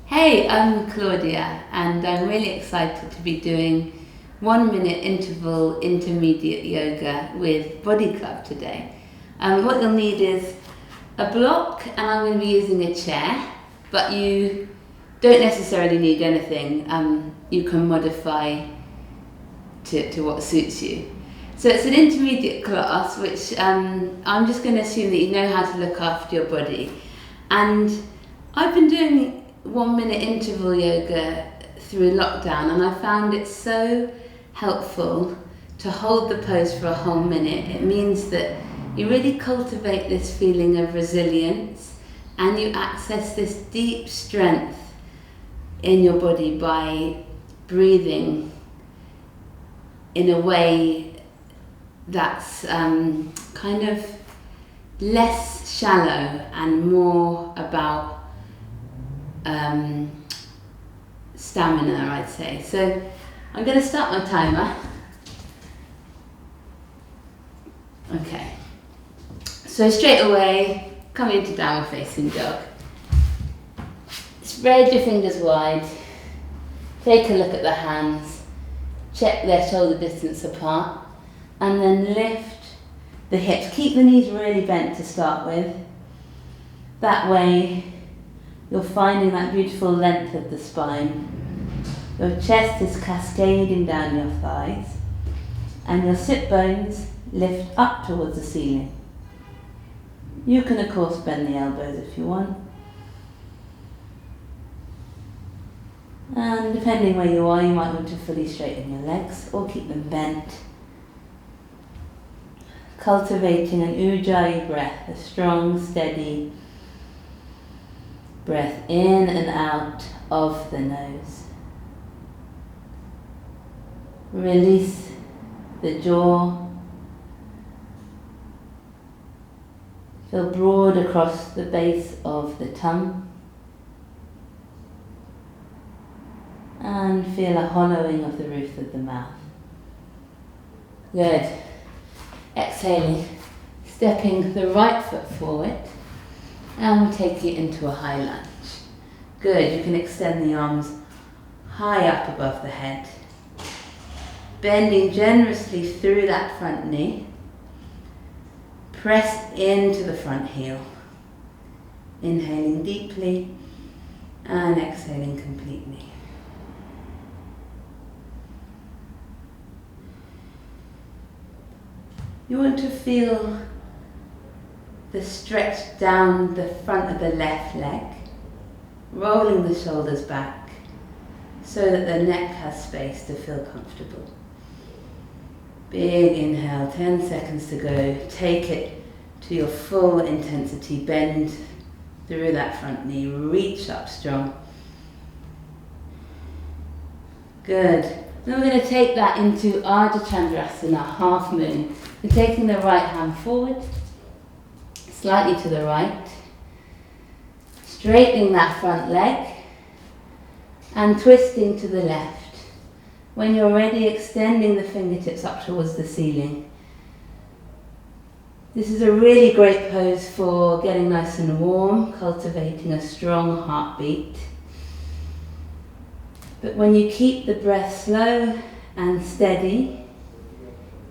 Hey, I'm Claudia, and I'm really excited to be doing 1 minute interval intermediate yoga with Body Club today. What you'll need is a block, and I'm going to be using a chair, but you don't necessarily need anything. You can modify to what suits you. So it's an intermediate class, which I'm just going to assume that you know how to look after your body. And I've been doing 1 minute interval yoga through lockdown, and I found it so helpful to hold the pose for a whole minute. It means that you really cultivate this feeling of resilience and you access this deep strength in your body by breathing in a way that's kind of less shallow and more about stamina, I'd say. So I'm going to start my timer. Okay. So straight away, come into downward facing dog. Spread your fingers wide. Take a look at the hands. Check their shoulder distance apart. And then lift the hips. Keep the knees really bent to start with. That way, you're finding that beautiful length of the spine. Your chest is cascading down your thighs, and your sit bones lift up towards the ceiling. You can of course bend the elbows if you want. And depending where you are, you might want to fully straighten your legs or keep them bent. Cultivating an ujjayi breath, a strong, steady breath in and out of the nose. Release the jaw. Feel broad across the base of the tongue. And feel a hollowing of the roof of the mouth. Good. Exhaling, stepping the right foot forward. And we'll take it into a high lunge. Good, you can extend the arms high up above the head. Bending generously through that front knee. Press into the front heel. Inhaling deeply and exhaling completely. You want to feel the stretch down the front of the left leg, rolling the shoulders back so that the neck has space to feel comfortable. Big inhale, 10 seconds to go. Take it to your full intensity. Bend through that front knee, reach up strong. Good. Then we're going to take that into Ardha Chandrasana, half moon. We're taking the right hand forward, slightly to the right, straightening that front leg and twisting to the left. When you're ready, extending the fingertips up towards the ceiling. This is a really great pose for getting nice and warm, cultivating a strong heartbeat. But when you keep the breath slow and steady,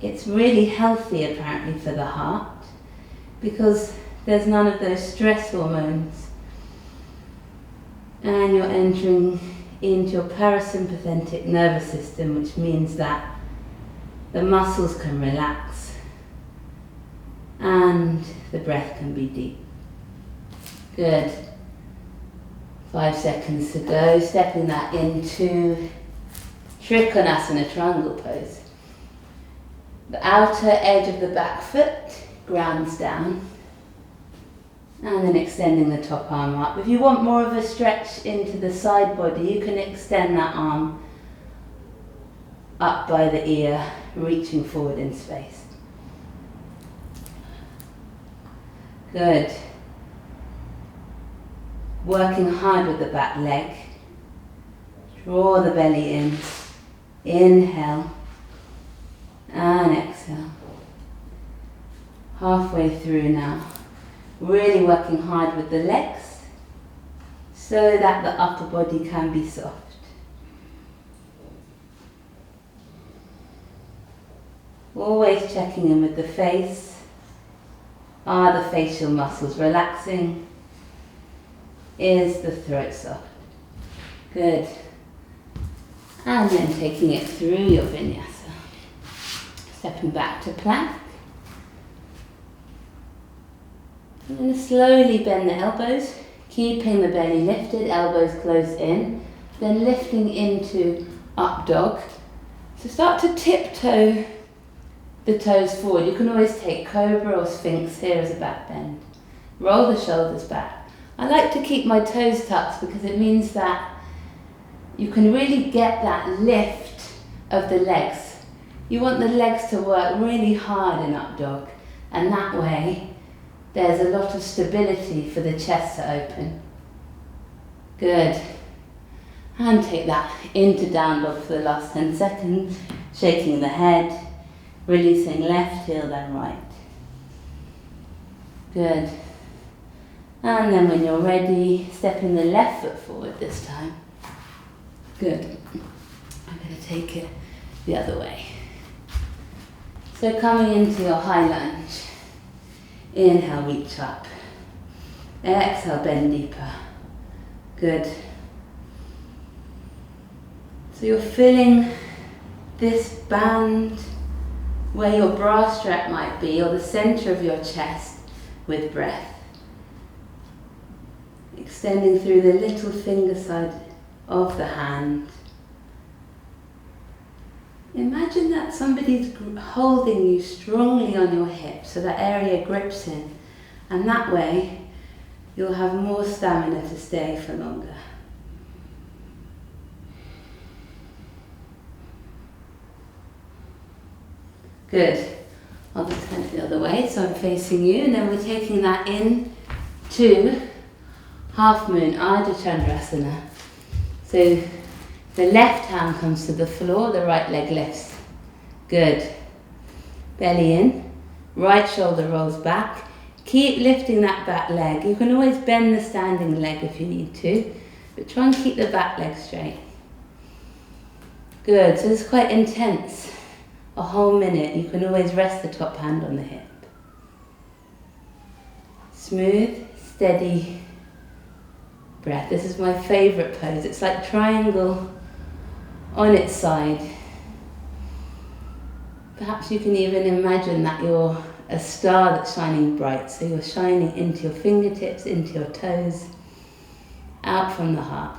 it's really healthy apparently for the heart, because there's none of those stress hormones. And you're entering into your parasympathetic nervous system, which means that the muscles can relax and the breath can be deep. Good. 5 seconds to go. Stepping that into Trikonasana, triangle pose. The outer edge of the back foot grounds down. And then extending the top arm up. If you want more of a stretch into the side body, you can extend that arm up by the ear, reaching forward in space. Good. Working hard with the back leg. Draw the belly in. Inhale. And exhale. Halfway through now. Really working hard with the legs. so that the upper body can be soft. Always checking in with the face. Are the facial muscles relaxing? Is the throat soft? Good. And then taking it through your vinyasa. Stepping back to plank. I'm going to slowly bend the elbows, keeping the belly lifted, elbows closed in, then lifting into up dog. So start to tiptoe the toes forward. You can always take cobra or sphinx here as a back bend. Roll the shoulders back. I like to keep my toes tucked because it means that you can really get that lift of the legs. You want the legs to work really hard in up dog, and that way there's a lot of stability for the chest to open. Good. And take that into down dog for the last 10 seconds, shaking the head, releasing left heel then right. Good. And then when you're ready, stepping the left foot forward this time. Good. I'm going to take it the other way. So coming into your high lunge. Inhale, reach up. Exhale, bend deeper. Good. So you're filling this band where your bra strap might be, or the center of your chest, with breath. Extending through the little finger side of the hand. Imagine that somebody's holding you strongly on your hip, so that area grips in, and that way you'll have more stamina to stay for longer. Good. I'll just turn it the other way, so I'm facing you, and then we're taking that in to half moon, Ardha Chandrasana. So the left hand comes to the floor, the right leg lifts. Good. Belly in, right shoulder rolls back. Keep lifting that back leg. You can always bend the standing leg if you need to, but try and keep the back leg straight. Good, so it's quite intense. A whole minute. You can always rest the top hand on the hip. Smooth, steady breath. This is my favourite pose. It's like triangle on its side. Perhaps you can even imagine that you're a star that's shining bright. So you're shining into your fingertips, into your toes, out from the heart.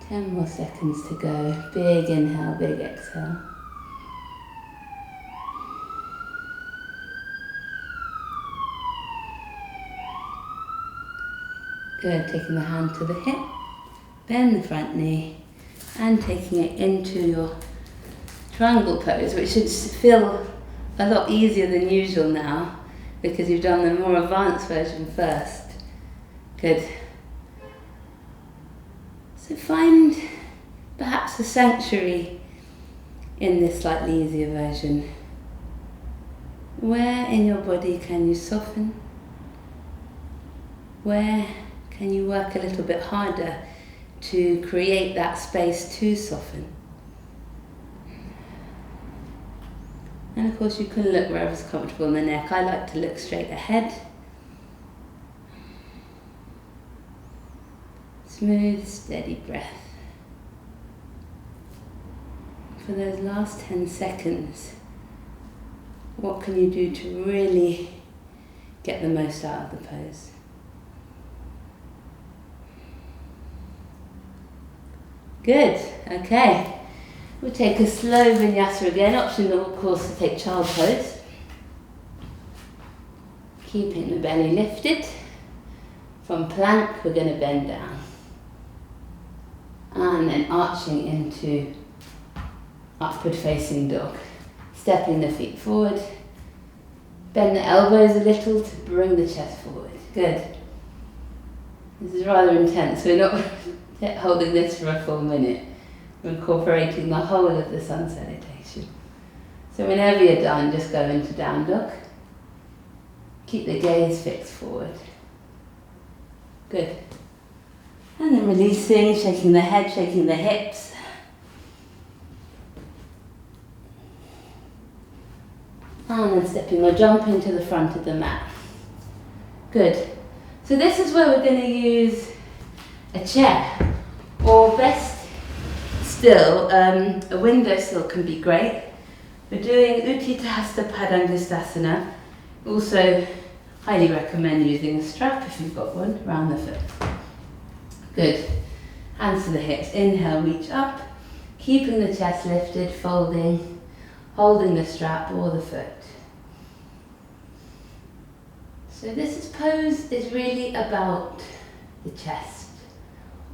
10 more seconds to go. Big inhale, big exhale. Good, taking the hand to the hip, bend the front knee, and taking it into your triangle pose, which should feel a lot easier than usual now, because you've done the more advanced version first. Good. So find perhaps a sanctuary in this slightly easier version. Where in your body can you soften? Where can you work a little bit harder to create that space to soften? And of course you can look wherever's comfortable in the neck. I like to look straight ahead. Smooth, steady breath. For those last 10 seconds, what can you do to really get the most out of the pose? Good, okay. We'll take a slow vinyasa again, optional of course to take child pose. Keeping the belly lifted. From plank we're going to bend down. And then arching into upward facing dog. Stepping the feet forward. Bend the elbows a little to bring the chest forward. Good. This is rather intense. We're not holding this for a full minute. We're incorporating the whole of the sun salutation. So whenever you're done, just go into down dog. Keep the gaze fixed forward. Good. And then releasing, shaking the head, shaking the hips. And then stepping or jumping to the front of the mat. Good. So this is where we're going to use a chair, or best still, a windowsill can be great. We're doing Utthita Padangusthasana. Also, highly recommend using a strap if you've got one around the foot. Good. Hands to the hips. Inhale, reach up, keeping the chest lifted, folding, holding the strap or the foot. So this pose is really about the chest.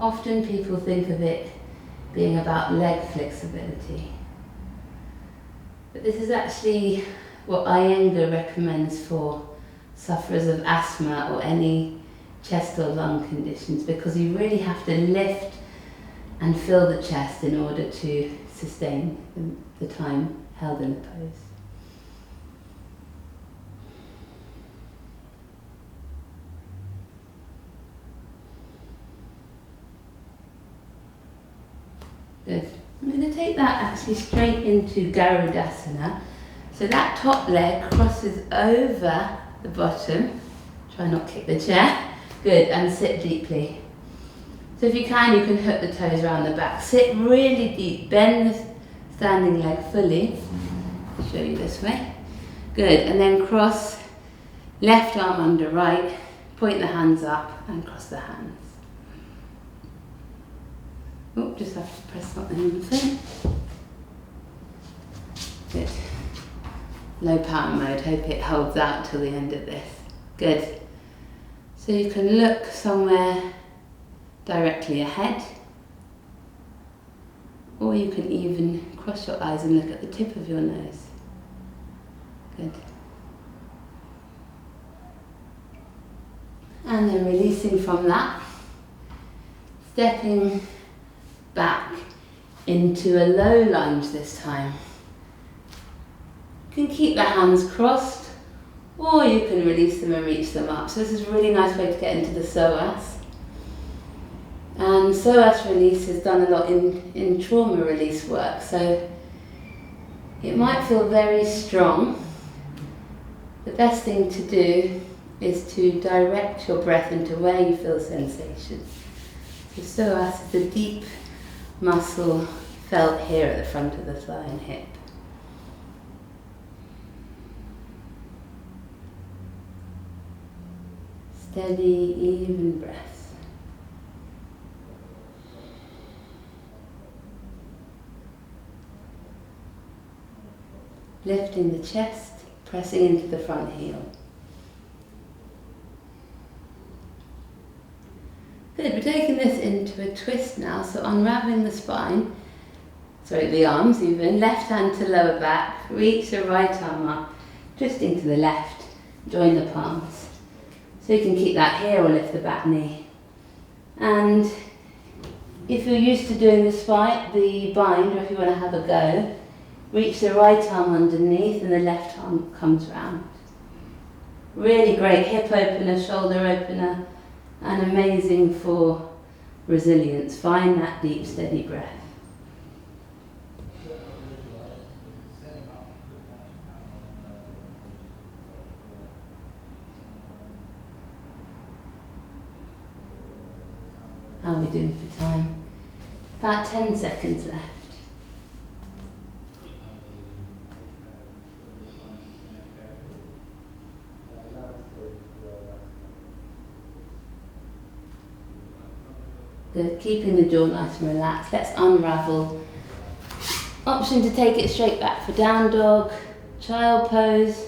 Often people think of it being about leg flexibility. But this is actually what Iyengar recommends for sufferers of asthma or any chest or lung conditions, because you really have to lift and fill the chest in order to sustain the time held in the pose. Good. I'm going to take that actually straight into Garudasana. So that top leg crosses over the bottom. Try not to kick the chair. Good, and sit deeply. So if you can hook the toes around the back. Sit really deep, bend the standing leg fully. I'll show you this way. Good, and then cross left arm under right, point the hands up and cross the hands. Oh, just have to press something in the thing. Good. Low power mode, hope it holds out till the end of this. Good. So you can look somewhere directly ahead, or you can even cross your eyes and look at the tip of your nose. Good. And then releasing from that, stepping back into a low lunge this time. You can keep the hands crossed, or you can release them and reach them up. So this is a really nice way to get into the psoas. And psoas release is done a lot in trauma release work, so it might feel very strong. The best thing to do is to direct your breath into where you feel sensation. So psoas is the deep muscle felt here at the front of the thigh and hip. Steady, even breath. Lifting the chest, pressing into the front heel. Good, we're taking this into a twist now, so unraveling the spine, the arms even, left hand to lower back, reach the right arm up, twisting to the left, join the palms. So you can keep that here or lift the back knee. And if you're used to doing the bind, or if you want to have a go, reach the right arm underneath and the left arm comes round. Really great hip opener, shoulder opener, and amazing for resilience. Find that deep, steady breath. How are we doing for time? About 10 seconds left. Good. Keeping the jaw nice and relaxed. Let's unravel. Option to take it straight back for down dog, child pose,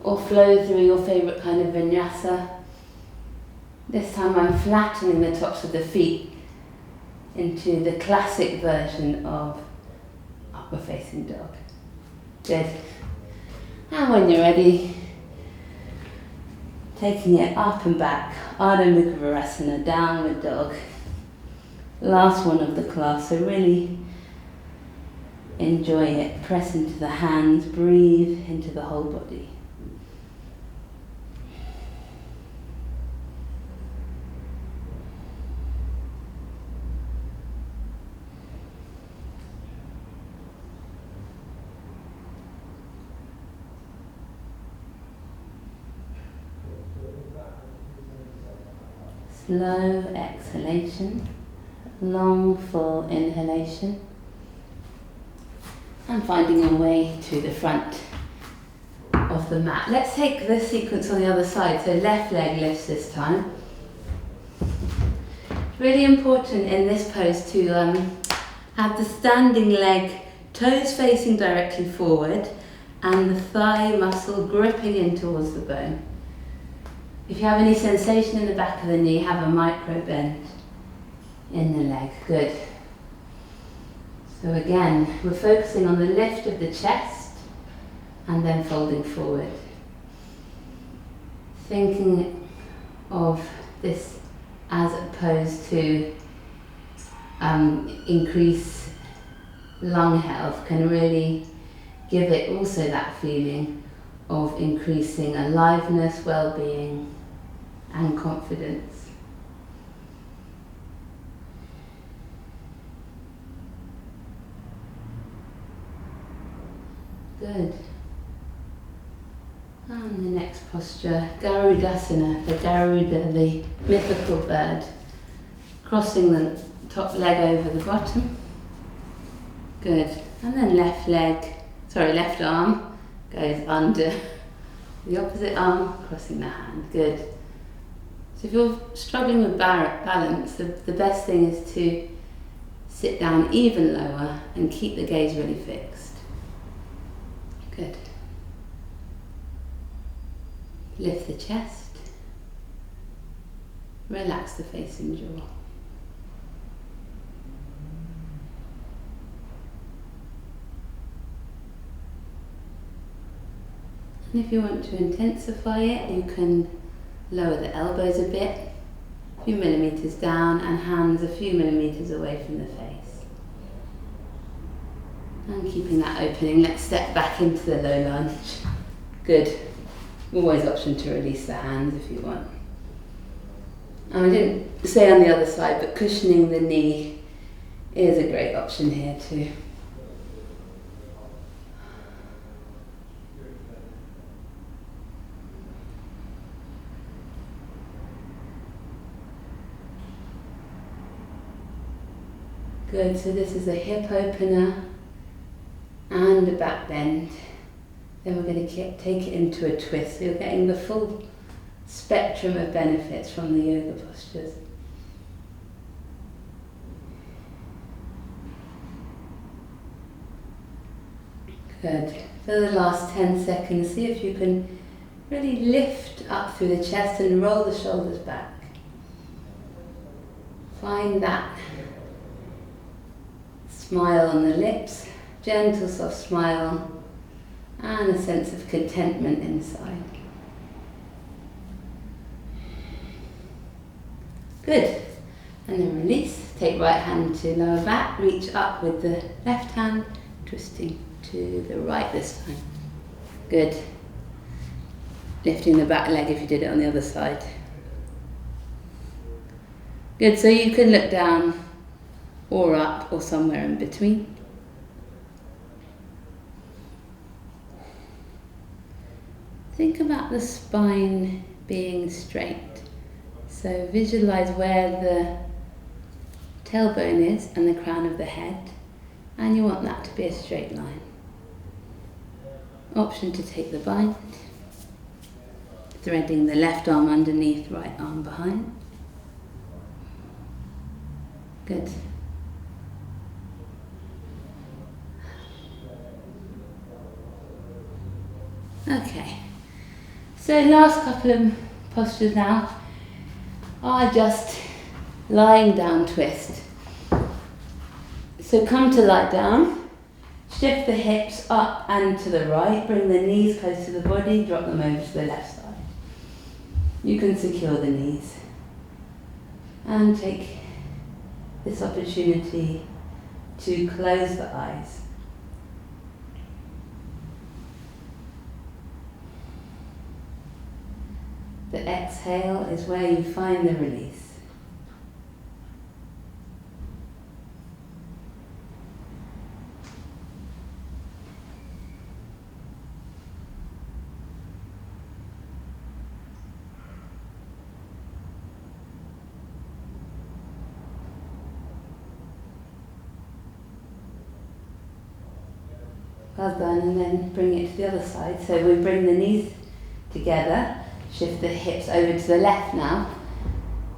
or flow through your favourite kind of vinyasa. This time I'm flattening the tops of the feet into the classic version of upward facing dog. Good. And when you're ready, taking it up and back, Ardha Mukha Virasana, downward dog. Last one of the class, so really enjoy it. Press into the hands, breathe into the whole body. Slow exhalation, long full inhalation, and finding your way to the front of the mat. Let's take this sequence on the other side. So left leg lifts this time. Really important in this pose to have the standing leg, toes facing directly forward, and the thigh muscle gripping in towards the bone. If you have any sensation in the back of the knee, have a micro bend in the leg. Good. So again, we're focusing on the lift of the chest and then folding forward. Thinking of this as opposed to increase lung health can really give it also that feeling of increasing aliveness, well-being and confidence. Good. And the next posture, Garudasana, the Garuda, the mythical bird. Crossing the top leg over the bottom. Good. And then left arm goes under the opposite arm, crossing the hand. Good. So if you're struggling with balance, the best thing is to sit down even lower and keep the gaze really fixed. Good. Lift the chest, relax the face and jaw. And if you want to intensify it, you can lower the elbows a bit, a few millimeters down, and hands a few millimeters away from the face. And keeping that opening, let's step back into the low lunge. Good. Always option to release the hands if you want. And I didn't say on the other side, but cushioning the knee is a great option here too. Good, so this is a hip opener and a back bend. Then we're going to take it into a twist. So you're getting the full spectrum of benefits from the yoga postures. Good. For the last 10 seconds, see if you can really lift up through the chest and roll the shoulders back. Find that smile on the lips, gentle soft smile, and a sense of contentment inside. Good. And then release. Take right hand to lower back, reach up with the left hand, twisting to the right this time. Good. Lifting the back leg if you did it on the other side. Good, so you can look down or up or somewhere in between. Think about the spine being straight. So visualize where the tailbone is and the crown of the head, and you want that to be a straight line. Option to take the bind, threading the left arm underneath, right arm behind. Good. Okay, so last couple of postures now are just lying down twist. So come to lie down, shift the hips up and to the right, bring the knees close to the body, drop them over to the left side. You can secure the knees and take this opportunity to close the eyes. The exhale is where you find the release. Well done, and then bring it to the other side. So we bring the knees together, shift the hips over to the left now.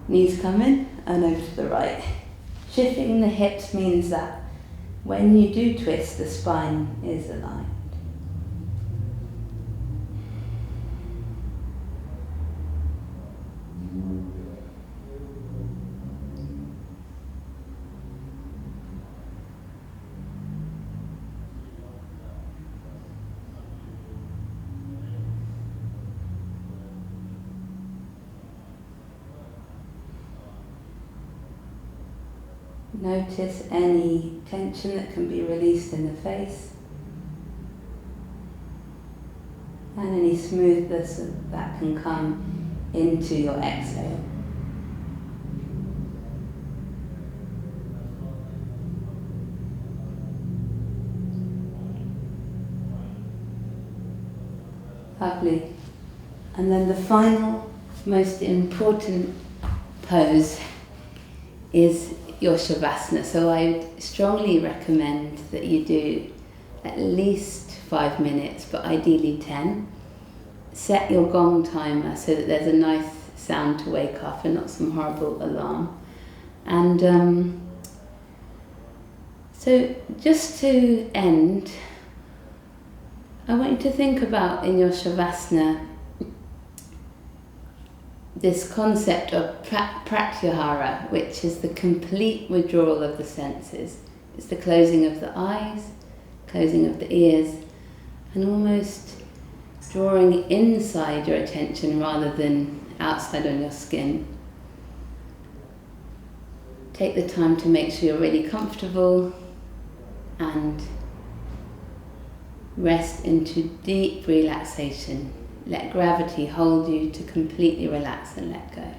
Knees come in and over to the right. Shifting the hips means that when you do twist, the spine is aligned. Notice any tension that can be released in the face and any smoothness that can come into your exhale. Lovely. And then the final, most important pose is your Shavasana. So I would strongly recommend that you do at least 5 minutes, but ideally 10. Set your gong timer so that there's a nice sound to wake up and not some horrible alarm. And so just to end, I want you to think about in your Shavasana this concept of pratyahara, which is the complete withdrawal of the senses. It's the closing of the eyes, closing of the ears, and almost drawing inside your attention rather than outside on your skin. Take the time to make sure you're really comfortable and rest into deep relaxation. Let gravity hold you to completely relax and let go.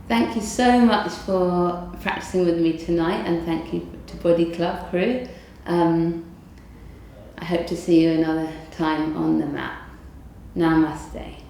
Thank you so much for practicing with me tonight, and thank you to Body Club crew. I hope to see you another time on the mat. Namaste.